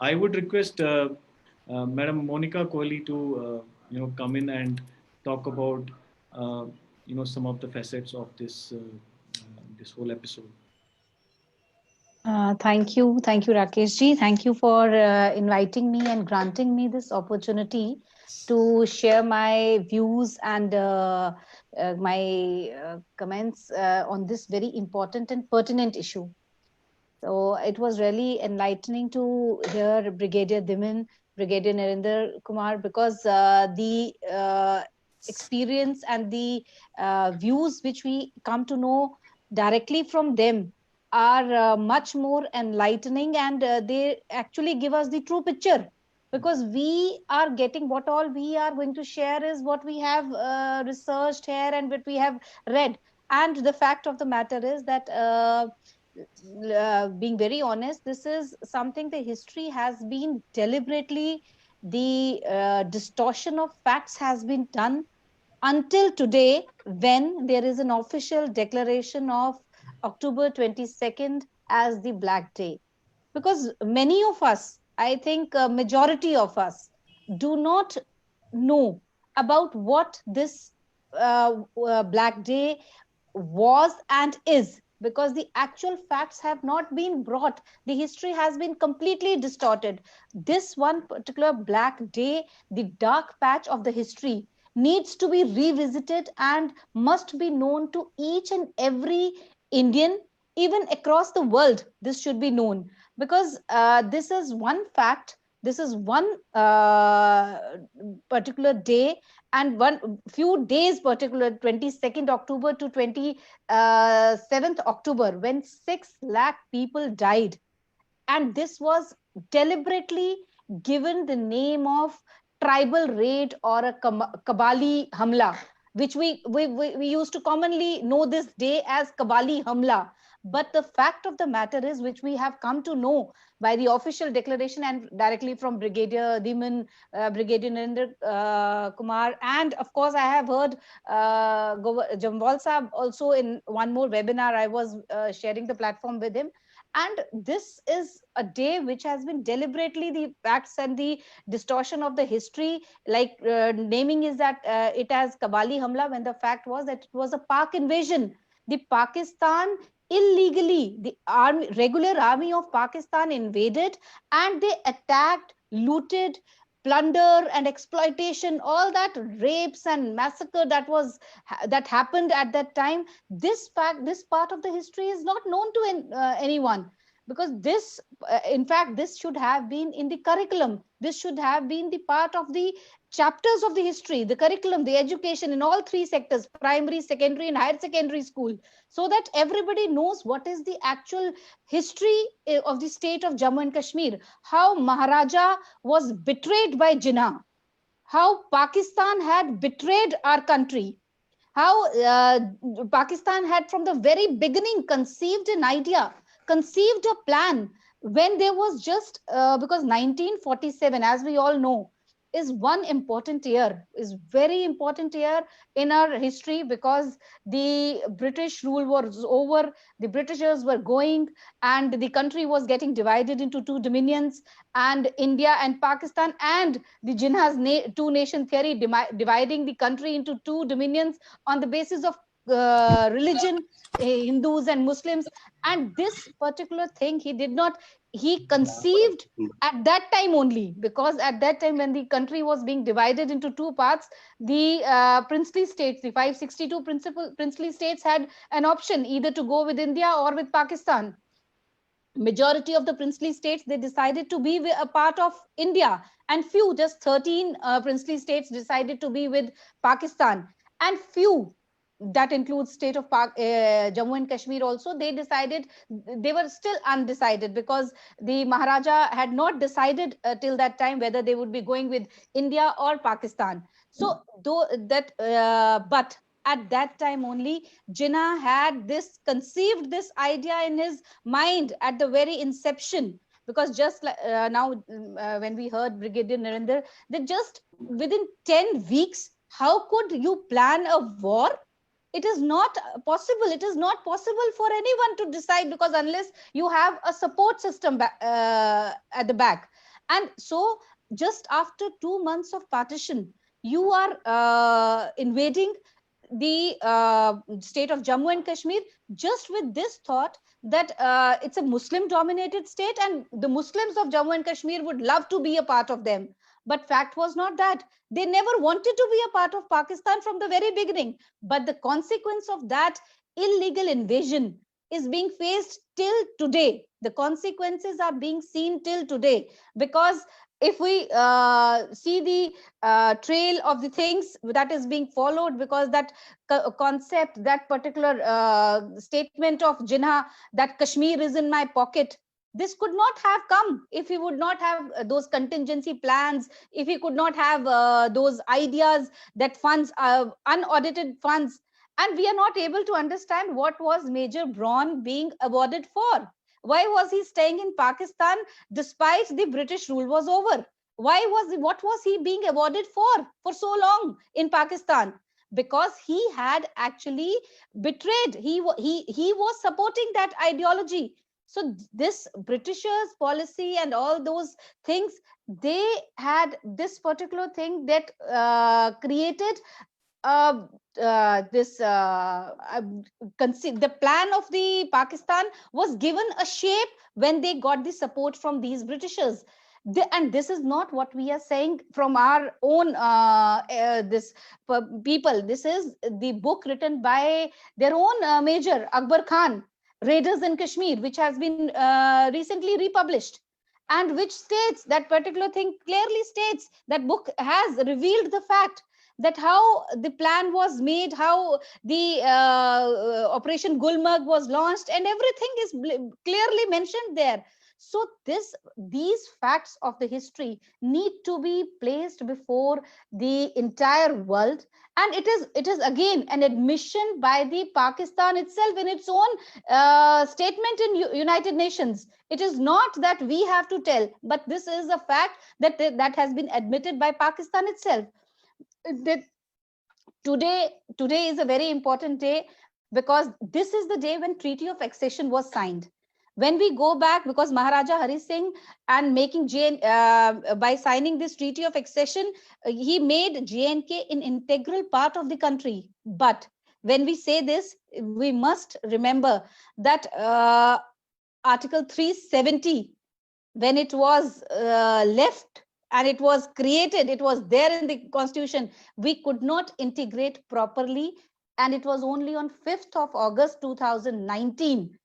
I would request Madam Monica Kohli to come in and talk about uh, some of the facets of this whole episode. Thank you, Rakesh ji. Thank you for inviting me and granting me this opportunity to share my views and my comments on this very important and pertinent issue. So it was really enlightening to hear Brigadier Diman, Brigadier Narendra Kumar, because the experience and the views which we come to know directly from them are much more enlightening, and they actually give us the true picture, because we are getting what all we are going to share is what we have researched here and what we have read. And the fact of the matter is that being very honest, this is something the history has been deliberately, the distortion of facts has been done until today, when there is an official declaration of October 22nd as the Black Day. Because many of us, I think majority of us, do not know about what this Black Day was and is, because the actual facts have not been brought. The history has been completely distorted. This one particular Black Day, the dark patch of the history, needs to be revisited and must be known to each and every Indian, even across the world. This should be known, because this is one fact, this is one particular day, and one few days particular, 22nd October to 27th October, when 6 lakh people died. And this was deliberately given the name of tribal raid or a Kabali Hamla, which we used to commonly know this day as Kabali Hamla. But the fact of the matter is, which we have come to know by the official declaration and directly from Brigadier Diman, Brigadier Narendra Kumar, and of course I have heard Jambal Saab also in one more webinar. I was sharing the platform with him, and this is a day which has been deliberately, the facts and the distortion of the history, like naming is that it as Kabali Hamla, when the fact was that it was a Pak invasion. The Pakistan illegally, the army, regular army of Pakistan invaded, and they attacked, looted, plunder and exploitation, all that rapes and massacre that was that happened at that time. This fact, this part of the history is not known to anyone, because this in fact, this should have been in the curriculum, this should have been the part of the chapters of the history, the curriculum, the education in all three sectors, primary, secondary and higher secondary school, so that everybody knows what is the actual history of the state of Jammu and Kashmir, how Maharaja was betrayed by Jinnah, how Pakistan had betrayed our country, how Pakistan had from the very beginning conceived an idea, conceived a plan, when there was just because 1947, as we all know, is one important year, is very important year in our history, because the British rule was over, the Britishers were going, and the country was getting divided into two dominions, and India and Pakistan, and the Jinnah's two nation theory, dividing the country into two dominions on the basis of religion, Hindus and Muslims. And this particular thing he did not, he conceived at that time only, because at that time when the country was being divided into two parts, the princely states, the 562 principal princely states, had an option either to go with India or with Pakistan. Majority of the princely states, they decided to be a part of India, and few, just 13 princely states, decided to be with Pakistan, and few, that includes state of Jammu and Kashmir also, they decided, they were still undecided, because the Maharaja had not decided till that time whether they would be going with India or Pakistan. So though that but at that time only, Jinnah had this conceived this idea in his mind at the very inception, because just like now when we heard Brigadier Narendra, that just within 10 weeks, how could you plan a war? It is not possible, it is not possible for anyone to decide, because unless you have a support system at the back. And so just after 2 months of partition, you are invading the state of Jammu and Kashmir, just with this thought that it's a Muslim dominated state and the Muslims of Jammu and Kashmir would love to be a part of them. But fact was not that. They never wanted to be a part of Pakistan from the very beginning. But the consequence of that illegal invasion is being faced till today. The consequences are being seen till today, because if we see the trail of the things that is being followed, because that concept, that particular statement of Jinnah, that Kashmir is in my pocket, this could not have come if he would not have those contingency plans, if he could not have those ideas, that funds, unaudited funds. And we are not able to understand what was Major Braun being awarded for. Why was he staying in Pakistan despite the British rule was over? What was he being awarded for so long in Pakistan? Because he had actually betrayed. He was supporting that ideology. So this Britishers policy and all those things, they had this particular thing that created the plan of the Pakistan was given a shape when they got the support from these Britishers. And this is not what we are saying from our own this people. This is the book written by their own major, Akbar Khan, Raiders in Kashmir, which has been recently republished, and which states that particular thing, clearly states, that book has revealed the fact that how the plan was made, how the Operation Gulmarg was launched, and everything is clearly mentioned there. So these facts of the history need to be placed before the entire world. And it is again an admission by the Pakistan itself in its own statement in United Nations. It is not that we have to tell, but this is a fact that has been admitted by Pakistan itself. That today is a very important day, because this is the day when Treaty of Accession was signed. When we go back, because Maharaja Hari Singh and making by signing this Treaty of Accession, he made JNK an integral part of the country. But when we say this, we must remember that Article 370, when it was left and it was created, it was there in the Constitution, we could not integrate properly. And it was only on 5th of August 2019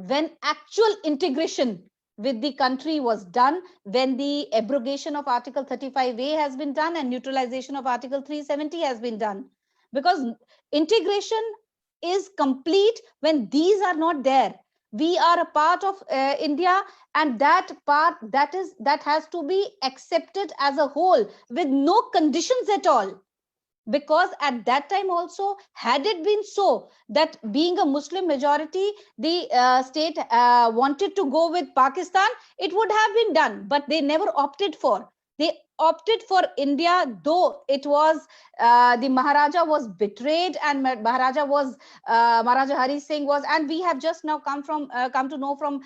when actual integration with the country was done, when the abrogation of Article 35A has been done and neutralization of Article 370 has been done. Because integration is complete when these are not there. We are a part of India, and that part that has to be accepted as a whole with no conditions at all. Because at that time also, had it been so that being a Muslim majority, the state wanted to go with Pakistan, it would have been done, but they never opted for. They opted for India, though it was the Maharaja was betrayed, and Maharaja Hari Singh was, and we have just now come to know from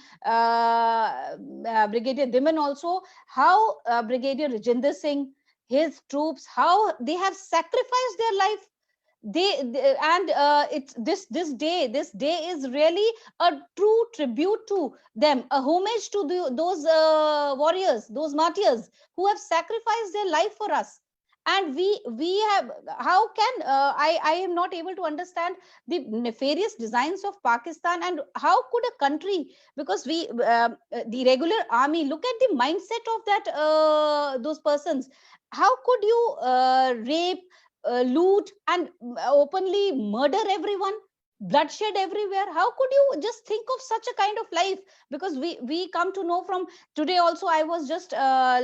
Brigadier Dhiman also, how Brigadier Rajinder Singh, his troops, how they have sacrificed their life. It's this day is really a true tribute to them, a homage to those warriors, those martyrs who have sacrificed their life for us. And we have, how can I am not able to understand the nefarious designs of Pakistan, and how could a country, because the regular army, look at the mindset of that those persons. How could you rape, loot, and openly murder everyone, bloodshed everywhere? How could you just think of such a kind of life? Because we come to know from today also, I was just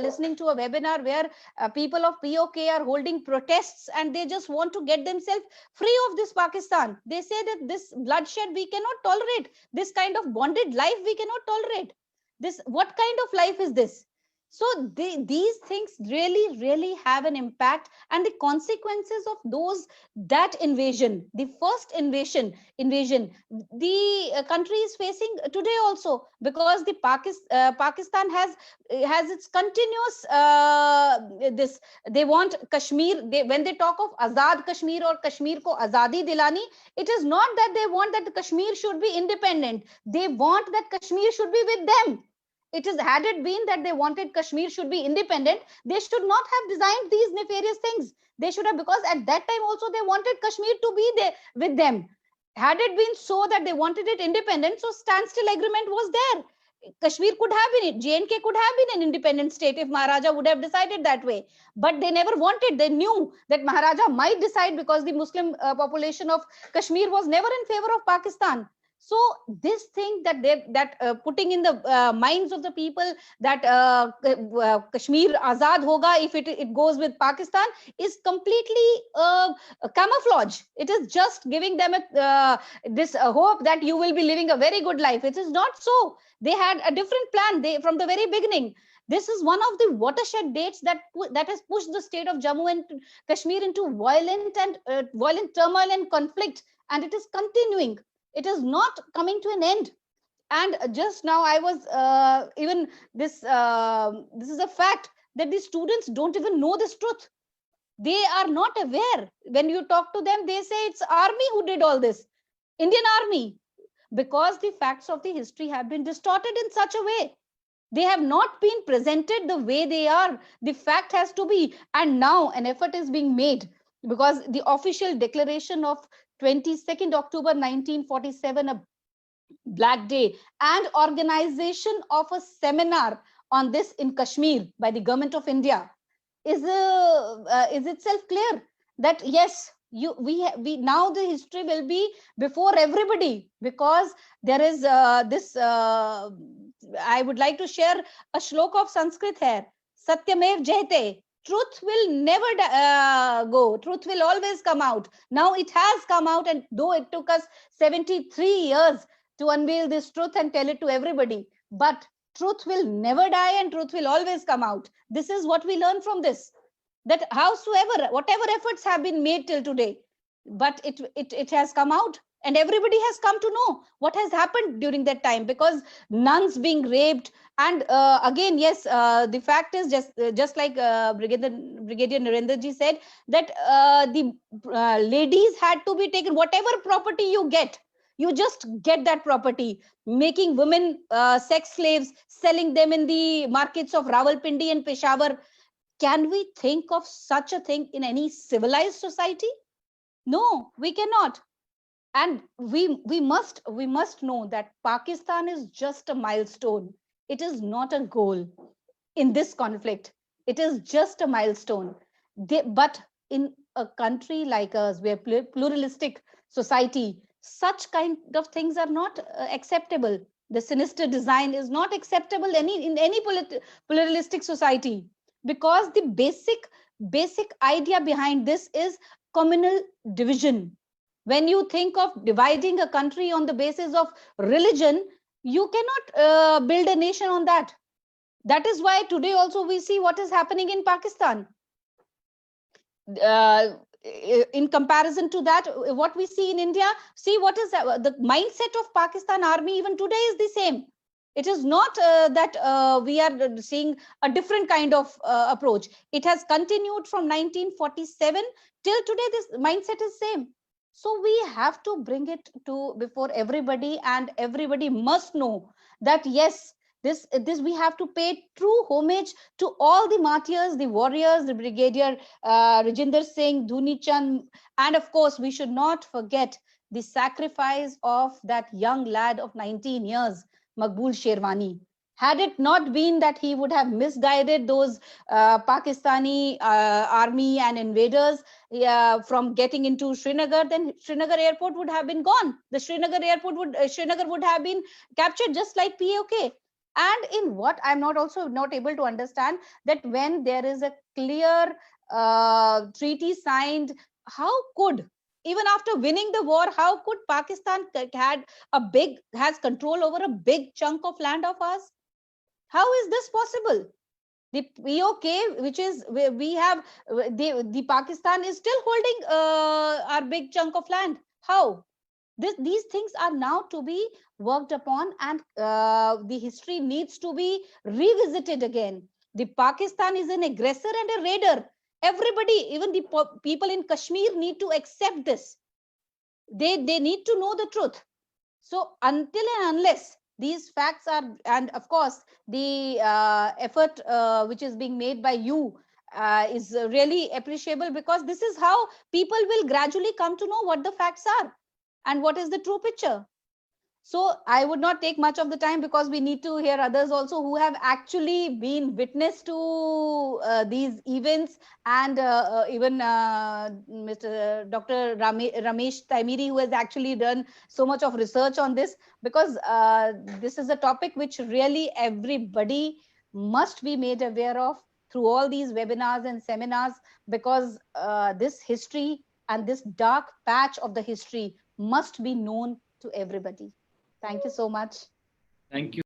listening to a webinar where people of POK are holding protests, and they just want to get themselves free of this Pakistan. They say that this bloodshed we cannot tolerate, this kind of bonded life we cannot tolerate. This, what kind of life is this? So these things really have an impact, and the consequences of those, that invasion, the first invasion the country is facing today also, because the Pakistan has its continuous this, they want Kashmir, when they talk of Azad Kashmir or Kashmir ko azadi dilani, it is not that they want that Kashmir should be independent, they want that Kashmir should be with them. It is, had it been that they wanted Kashmir should be independent, they should not have designed these nefarious things. They should have, because at that time also they wanted Kashmir to be there with them. Had it been so that they wanted it independent, so standstill agreement was there. Kashmir could have been it, JNK could have been an independent state if Maharaja would have decided that way. But they never wanted. They knew that Maharaja might decide, because the Muslim population of Kashmir was never in favor of Pakistan. So this thing that putting in the minds of the people that Kashmir azad hoga if it goes with Pakistan is completely camouflage. It is just giving them this hope that you will be living a very good life. It is not so. They had a different plan. They, from the very beginning, this is one of the watershed dates that has pushed the state of Jammu and Kashmir into violent turmoil and conflict, and it is continuing. It is not coming to an end. And just now I was even this is a fact that the students don't even know this truth. They are not aware. When you talk to them, they say it's army who did all this, Indian army, because the facts of the history have been distorted in such a way. They have not been presented the way they are. The fact has to be, and now an effort is being made, because the official declaration of 22nd October 1947, a Black Day, and organization of a seminar on this in Kashmir by the government of India is itself clear that yes, we now the history will be before everybody, because there is this I would like to share a shlok of Sanskrit here. Satyamev Jayate. Truth will never go. Truth will always come out. Now it has come out, and though it took us 73 years to unveil this truth and tell it to everybody, but truth will never die and truth will always come out. This is what we learn from this, that howsoever, whatever efforts have been made till today, but it has come out, and everybody has come to know what has happened during that time, because nuns being raped. And again, yes, the fact is just like Brigadier Narendra ji said, that the ladies had to be taken. Whatever property you get, you just get that property. Making women sex slaves, selling them in the markets of Rawalpindi and Peshawar. Can we think of such a thing in any civilized society? No, we cannot. And we must know that Pakistan is just a milestone. It is not a goal in this conflict. It is just a milestone. But in a country like us, where pluralistic society, such kind of things are not acceptable. The sinister design is not acceptable in any pluralistic society, because the basic idea behind this is communal division. When you think of dividing a country on the basis of religion, you cannot build a nation on that. That is why today also we see what is happening in Pakistan. In comparison to that, what we see in India, see what is the mindset of Pakistan army even today is the same. It is not that we are seeing a different kind of approach. It has continued from 1947 till today. This mindset is same. So we have to bring it to before everybody, and everybody must know that yes, this we have to pay true homage to all the martyrs, the warriors, the Brigadier Rajinder Singh, Dhuni Chand, and of course we should not forget the sacrifice of that young lad of 19 years, Maqbool Sherwani. Had it not been that he would have misguided those Pakistani army and invaders from getting into Srinagar, then Srinagar airport would have been gone. The Srinagar would have been captured, just like POK. And in what I'm also not able to understand, that when there is a clear treaty signed, how could, even after winning the war, how could Pakistan has control over a big chunk of land of ours? How is this possible? The POK, which is we have, the Pakistan is still holding our big chunk of land. How? These things are now to be worked upon, and the history needs to be revisited again. The Pakistan is an aggressor and a raider. Everybody, even the people in Kashmir, need to accept this. They need to know the truth. So until and unless these facts are, and of course the effort which is being made by you is really appreciable, because this is how people will gradually come to know what the facts are and what is the true picture. So I would not take much of the time, because we need to hear others also who have actually been witness to these events, and even Mr. Dr. Ramesh Taimiri, who has actually done so much of research on this, because this is a topic which really everybody must be made aware of through all these webinars and seminars, because this history and this dark patch of the history must be known to everybody. Thank you so much. Thank you.